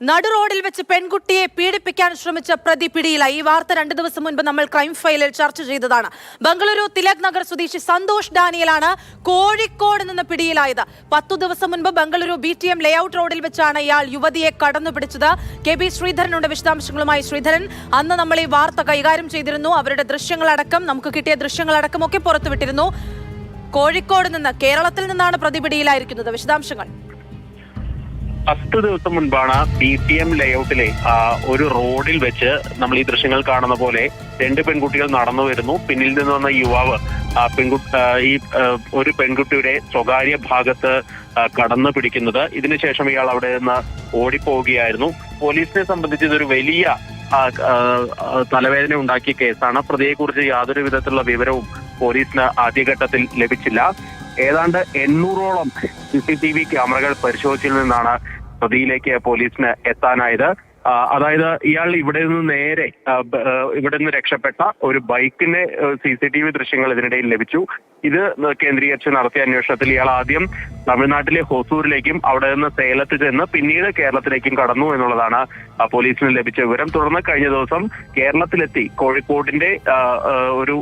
നടു റോഡിൽ വെച്ച് പെൺകുട്ടിയെ പീഡിപ്പിക്കാൻ ശ്രമിച്ച പ്രതി പിടിയിലായി. ഈ വാർത്ത 2 ദിവസം മുൻപ് നമ്മൾ ക്രൈം ഫയലിൽ ചർച്ച ചെയ്തതാണ്. ബംഗളൂരു തിലക് നഗർ സ്വദേശി സന്തോഷ് ഡാനിയലാണ് കോഴിക്കോട് നിന്ന് പിടിയിലായത്. 10 ദിവസം മുൻപ് ബംഗളൂരു BTM ലേഔട്ട് റോഡിൽ വെച്ചാണ് ഇയാൾ യുവതിയെ കടന്നുപിടിച്ചത്. KB ശ്രീധരനുണ്ട് വിശദാംശങ്ങളുമായി. ശ്രീധരൻ, അന്ന് നമ്മൾ ഈ വാർത്ത കൈകാര്യം ചെയ്തിരുന്നു. അവരുടെ ദൃശ്യങ്ങളടക്കം, നമുക്ക് കിട്ടിയ ദൃശ്യങ്ങളടക്കം ഒക്കെ പുറത്തുവിട്ടിരുന്നു. കോഴിക്കോട് നിന്ന്, കേരളത്തിൽ നിന്നാണ് പ്രതി പിടിയിലായിരിക്കുന്നത്. വിശദാംശങ്ങൾ. 10 ദിവസം മുൻപാണ് BTM ലേഔട്ടിലെ ഒരു റോഡിൽ വെച്ച് നമ്മൾ ഈ ദൃശ്യങ്ങൾ കാണുന്ന പോലെ 2 പെൺകുട്ടികൾ നടന്നു വരുന്നു. പിന്നിൽ നിന്ന് വന്ന യുവാവ് ഒരു പെൺകുട്ടിയുടെ സ്വകാര്യ ഭാഗത്ത് കടന്നു പിടിക്കുന്നത്. ഇതിനുശേഷം ഇയാൾ അവിടെ നിന്ന് ഓടിപ്പോവുകയായിരുന്നു. പോലീസിനെ സംബന്ധിച്ച് ഇതൊരു വലിയ തലവേദന ഉണ്ടാക്കിയ കേസാണ്. പ്രതിയെക്കുറിച്ച് യാതൊരു വിധത്തിലുള്ള വിവരവും പോലീസിന് ആദ്യഘട്ടത്തിൽ ലഭിച്ചില്ല. ഏതാണ്ട് 800ഓളം CCTV ക്യാമറകൾ പരിശോധിച്ചതിൽ നിന്നാണ് പ്രതിയിലേക്ക് പോലീസിന് എത്താനായത്. അതായത് ഇയാൾ ഇവിടെ നിന്ന് രക്ഷപ്പെട്ട ഒരു ബൈക്കിന്റെ CCTV ദൃശ്യങ്ങൾ ഇതിനിടയിൽ ലഭിച്ചു. ഇത് കേന്ദ്രീകരിച്ച് നടത്തിയ അന്വേഷണത്തിൽ ഇയാൾ ആദ്യം തമിഴ്നാട്ടിലെ ഹൊസൂരിലേക്കും അവിടെ നിന്ന് സേലത്ത് ചെന്ന് പിന്നീട് കേരളത്തിലേക്കും കടന്നു എന്നുള്ളതാണ് പോലീസിന് ലഭിച്ച വിവരം. തുടർന്ന് കഴിഞ്ഞ ദിവസം കേരളത്തിലെത്തി കോഴിക്കോടിന്റെ ഒരു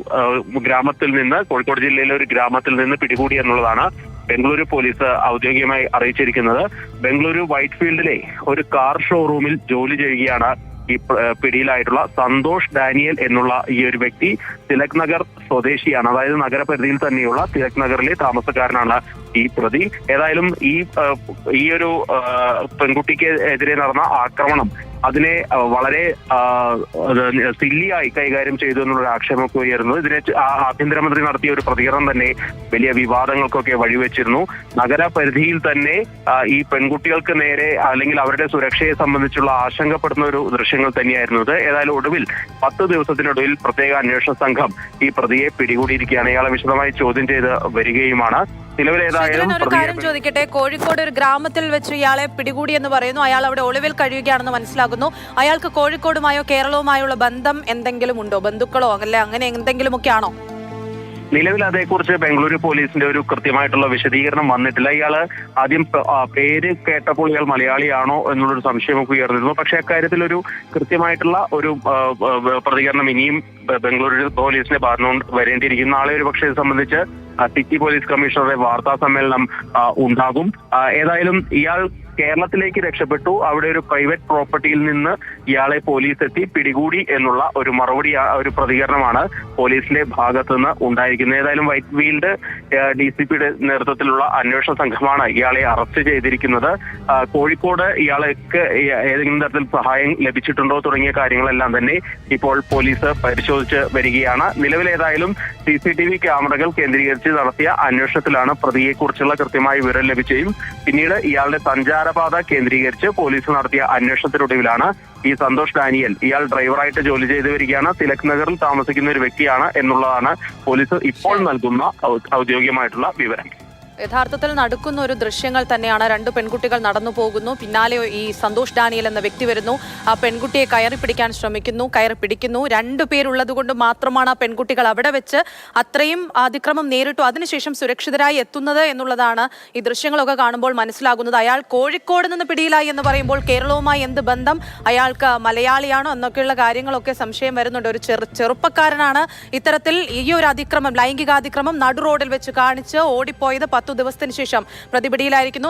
ഗ്രാമത്തിൽ നിന്ന്, കോഴിക്കോട് ജില്ലയിലെ ഒരു ഗ്രാമത്തിൽ നിന്ന് പിടികൂടി എന്നുള്ളതാണ് ബംഗളൂരു പോലീസ് ഔദ്യോഗികമായി അറിയിച്ചിരിക്കുന്നത്. ബംഗളൂരു വൈറ്റ്ഫീൽഡിലെ ഒരു കാർ ഷോറൂമിൽ ജോലി ചെയ്യുകയാണ് ഈ പിടിയിലായിട്ടുള്ള സന്തോഷ് ഡാനിയൽ എന്നുള്ള ഈ ഒരു വ്യക്തി. തിലക് നഗർ സ്വദേശിയാണ്. അതായത് നഗരപരിധിയിൽ തന്നെയുള്ള തിലക് നഗറിലെ താമസക്കാരനാണ് ഈ പ്രതി. ഏതായാലും ഈ ഒരു പെൺകുട്ടിക്ക് എതിരെ നടന്ന ആക്രമണം അതിനെ വളരെ സില്ലിയായി കൈകാര്യം ചെയ്തു എന്നുള്ള ആക്ഷേപമൊക്കെ ഉയരുന്നു. ഇതിനെ ആഭ്യന്തരമന്ത്രി നടത്തിയ ഒരു പ്രതികരണം തന്നെ വലിയ വിവാദങ്ങൾക്കൊക്കെ വഴിവെച്ചിരുന്നു. നഗരപരിധിയിൽ തന്നെ ഈ പെൺകുട്ടികൾക്ക് നേരെ അല്ലെങ്കിൽ അവരുടെ സുരക്ഷയെ സംബന്ധിച്ചുള്ള ആശങ്കപ്പെടുന്ന ഒരു ദൃശ്യങ്ങൾ തന്നെയായിരുന്നു ഇത്. ഏതായാലും ഒടുവിൽ 10 ദിവസത്തിനൊടുവിൽ പ്രത്യേക അന്വേഷണ സംഘം ഈ പ്രതിയെ പിടികൂടിയിരിക്കുകയാണ്. ഇയാളെ വിശദമായി ചോദ്യം ചെയ്ത് വരികയുമാണ്. ഒരു കാര്യം ചോദിക്കട്ടെ, കോഴിക്കോട് ഒരു ഗ്രാമത്തിൽ വെച്ച് ഇയാളെ പിടികൂടി എന്ന് പറയുന്നു. അയാൾ അവിടെ ഒളിവിൽ കഴിയുകയാണെന്ന് മനസ്സിലാകുന്നു. അയാൾക്ക് കോഴിക്കോടുമായോ കേരളവുമായുള്ള ബന്ധം എന്തെങ്കിലും ഉണ്ടോ? ബന്ധുക്കളോ അല്ലെ അങ്ങനെ എന്തെങ്കിലുമൊക്കെ ആണോ? നിലവിൽ അതേക്കുറിച്ച് ബംഗളൂരു പോലീസിന്റെ ഒരു കൃത്യമായിട്ടുള്ള വിശദീകരണം വന്നിട്ടില്ല. ഇയാള് ആദ്യം പേര് കേട്ടപ്പോൾ ഇയാൾ മലയാളിയാണോ എന്നുള്ളൊരു സംശയമൊക്കെ ഉയർന്നിരുന്നു. പക്ഷെ അക്കാര്യത്തിൽ ഒരു കൃത്യമായിട്ടുള്ള ഒരു പ്രതികരണം ഇനിയും ബംഗളൂരു പോലീസിന്റെ ഭാഗത്തുനിന്ന് വരേണ്ടിയിരിക്കുന്നു. നാളെ ഒരു പക്ഷേ ഇത് സംബന്ധിച്ച് സിറ്റി പോലീസ് കമ്മീഷണറുടെ വാർത്താ സമ്മേളനം ഉണ്ടാകും. ഏതായാലും ഇയാൾ കേരളത്തിലേക്ക് രക്ഷപ്പെട്ടു. അവിടെ ഒരു പ്രൈവറ്റ് പ്രോപ്പർട്ടിയിൽ നിന്ന് ഇയാളെ പോലീസ് എത്തി പിടികൂടി എന്നുള്ള ഒരു ഒരു പ്രതികരണമാണ് പോലീസിന്റെ ഭാഗത്തുനിന്ന് ഉണ്ടായിരിക്കുന്നത്. ഏതായാലും വൈറ്റ്ഫീൽഡ് DCPയുടെ നേതൃത്വത്തിലുള്ള അന്വേഷണ സംഘമാണ് ഇയാളെ അറസ്റ്റ് ചെയ്തിരിക്കുന്നത്. കോഴിക്കോട് ഇയാൾക്ക് ഏതെങ്കിലും തരത്തിൽ സഹായം ലഭിച്ചിട്ടുണ്ടോ തുടങ്ങിയ കാര്യങ്ങളെല്ലാം തന്നെ ഇപ്പോൾ പോലീസ് പരിശോധിച്ച് വരികയാണ്. നിലവിലേതായാലും CCTV ക്യാമറകൾ കേന്ദ്രീകരിച്ച് നടത്തിയ അന്വേഷണത്തിലാണ് പ്രതിയെക്കുറിച്ചുള്ള കൃത്യമായ വിവരം ലഭിക്കുകയും പിന്നീട് ഇയാളുടെ സഞ്ചാരപാത കേന്ദ്രീകരിച്ച് പോലീസ് നടത്തിയ അന്വേഷണത്തിനൊടുവിലാണ് ഈ സന്തോഷ് ഡാനിയൽ, ഇയാൾ ഡ്രൈവറായിട്ട് ജോലി ചെയ്തു വരികയാണ്, തിലക് നഗറിൽ താമസിക്കുന്ന ഒരു വ്യക്തിയാണ് എന്നുള്ളതാണ് പോലീസ് ഇപ്പോൾ നൽകുന്ന ഔദ്യോഗികമായിട്ടുള്ള വിവരം. യഥാർത്ഥത്തിൽ നടക്കുന്ന ഒരു ദൃശ്യങ്ങൾ തന്നെയാണ്. 2 പെൺകുട്ടികൾ നടന്നു പോകുന്നു. പിന്നാലെ ഈ സന്തോഷ് ഡാനിയൽ എന്ന വ്യക്തി വരുന്നു. ആ പെൺകുട്ടിയെ കയറി പിടിക്കാൻ ശ്രമിക്കുന്നു, കയറി പിടിക്കുന്നു. 2 പേരുള്ളത് കൊണ്ട് മാത്രമാണ് ആ പെൺകുട്ടികൾ അവിടെ വെച്ച് അത്രയും അതിക്രമം നേരിട്ടു. അതിനുശേഷം സുരക്ഷിതരായി എത്തുന്നത് എന്നുള്ളതാണ് ഈ ദൃശ്യങ്ങളൊക്കെ കാണുമ്പോൾ മനസ്സിലാകുന്നത്. അയാൾ കോഴിക്കോട് നിന്ന് പിടിയിലായി എന്ന് പറയുമ്പോൾ കേരളവുമായി എന്ത് ബന്ധം? അയാൾക്ക് മലയാളിയാണോ എന്നൊക്കെയുള്ള കാര്യങ്ങളൊക്കെ സംശയം വരുന്നുണ്ട്. ഒരു ചെറുപ്പക്കാരനാണ് ഇത്തരത്തിൽ ഈ ഒരു അതിക്രമം, ലൈംഗികാതിക്രമം നടു റോഡിൽ വെച്ച് കാണിച്ച് ഓടിപ്പോയത്. 10 ദിവസത്തിന് ശേഷം പ്രതിപിടിയിലായിരിക്കുന്നു.